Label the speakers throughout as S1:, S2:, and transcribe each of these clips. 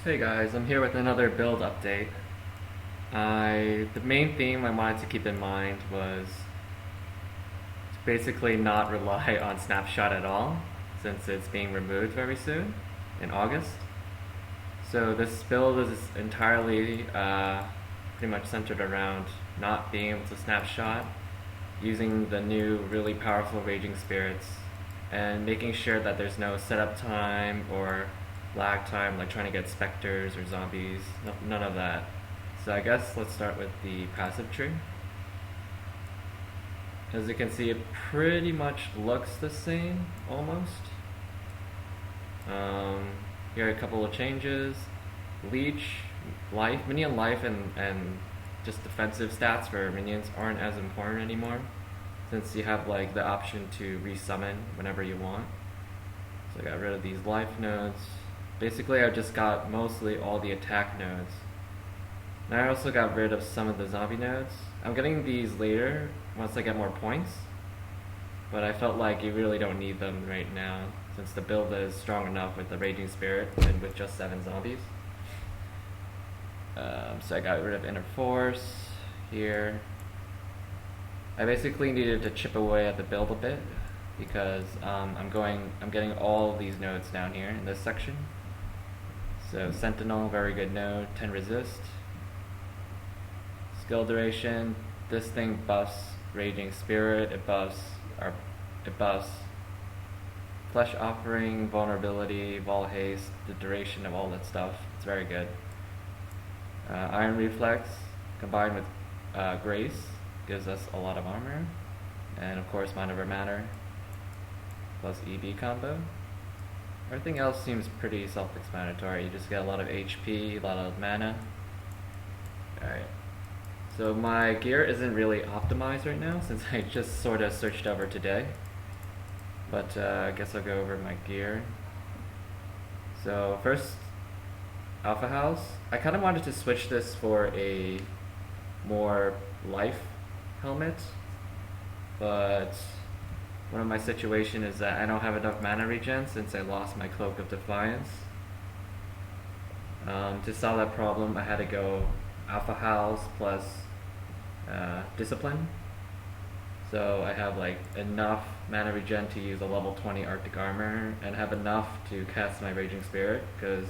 S1: Hey guys, I'm here with another build update. The main theme I wanted to keep in mind was to basically not rely on Snapshot at all, since it's being removed very soon, in August. So this build is entirely pretty much centered around not being able to Snapshot, using the new really powerful Raging Spirits, and making sure that there's no setup time or lag time, like trying to get specters or zombies. No, none of that. So I guess let's start with the passive tree. As you can see, it pretty much looks the same, almost. Um, Here are a couple of changes. Leech, life, minion life, and just defensive stats for minions aren't as important anymore, since you have like the option to resummon whenever you want. So I got rid of these life nodes. Basically, I just got mostly all the attack nodes. Now I also got rid of some of the zombie nodes. I'm getting these later once I get more points, but I felt like you really don't need them right now since the build is strong enough with the Raging Spirit and with just 7 zombies. So I got rid of Inner Force here. I basically needed to chip away at the build a bit because I'm getting all these nodes down here in this section. So Sentinel, very good node, 10 resist. Skill duration, this thing buffs Raging Spirit, it buffs Flesh Offering, Vulnerability, Vol Haste, the duration of all that stuff. It's very good. Iron Reflex combined with Grace gives us a lot of armor, and of course Mind Over Matter plus EB combo. Everything else seems pretty self-explanatory. You just get a lot of HP, a lot of mana. Alright. So my gear isn't really optimized right now since I just sort of switched over today. But I guess I'll go over my gear. So first, Alpha House. I kind of wanted to switch this for a more life helmet, but one of my situation is that I don't have enough mana regen since I lost my Cloak of Defiance. To solve that problem, I had to go Alpha House plus Discipline. So I have like enough mana regen to use a level 20 Arctic Armor and have enough to cast my Raging Spirit because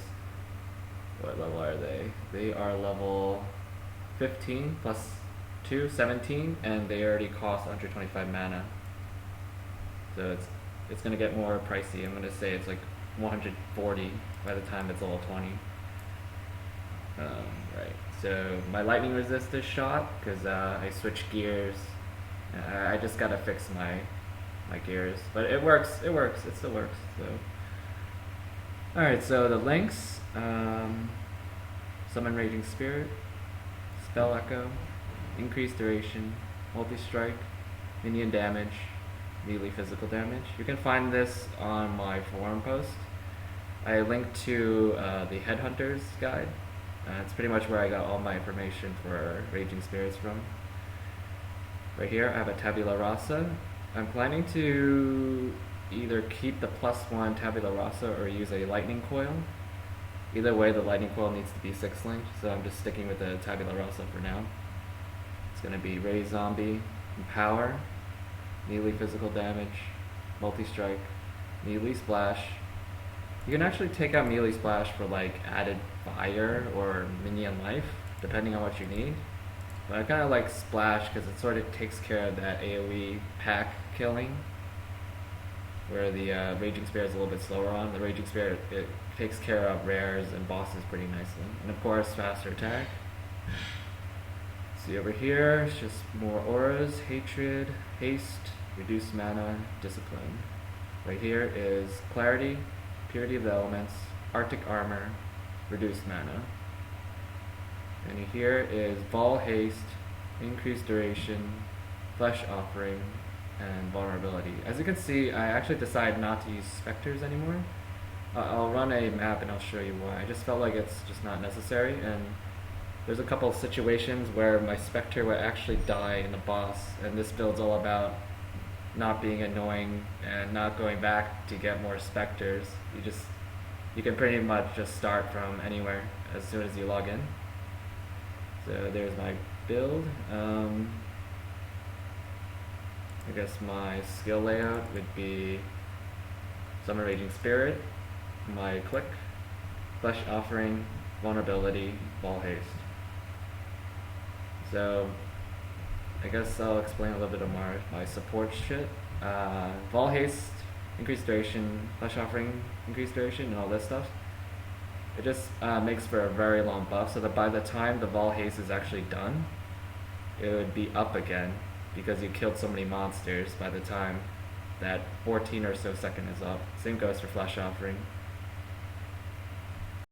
S1: what level are they? They are level 15 plus 2, 17, and they already cost 125 mana. So it's gonna get more pricey. I'm gonna say it's like 140 by the time it's level 20. Right. So my lightning resist this shot because I switched gears. I just gotta fix my gears, but it works. It works. It still works. So. All right. So the links: Summon Raging Spirit, Spell Echo, Increased Duration, Multi-Strike, Minion Damage, melee physical damage. You can find this on my forum post. I linked to the Headhunters guide. It's pretty much where I got all my information for Raging Spirits from. Right here I have a Tabula Rasa. I'm planning to either keep the +1 Tabula Rasa or use a Lightning Coil. Either way, the Lightning Coil needs to be 6 linked, so I'm just sticking with the Tabula Rasa for now. It's going to be Raise Zombie, Empower, melee physical damage, multi-strike, melee splash. You can actually take out melee splash for like added fire or minion life, depending on what you need. But I kind of like splash because it sort of takes care of that AoE pack killing, where the Raging Spirit is a little bit slower on. The Raging Spirit, it takes care of rares and bosses pretty nicely. And of course, faster attack. See over here, it's just more auras, hatred, haste, reduced mana, discipline. Right here is clarity, purity of the elements, Arctic armor, reduced mana. And here is Vol Haste, increased duration, Flesh Offering, and vulnerability. As you can see, I actually decided not to use specters anymore. I'll run a map and I'll show you why. I just felt like it's just not necessary, and there's a couple of situations where my specter would actually die in the boss, and this build's all about not being annoying and not going back to get more specters. You just you can pretty much just start from anywhere as soon as you log in. So there's my build. I guess my skill layout would be Summon Raging Spirit, my click, Flesh Offering, Vulnerability, Ball Haste. So I guess I'll explain a little bit of my support shit. Vol Haste, increased duration, Flesh Offering, increased duration, and all this stuff. It just makes for a very long buff, so that by the time the Vol Haste is actually done, it would be up again, because you killed so many monsters by the time that 14 or so second is up. Same goes for Flesh Offering.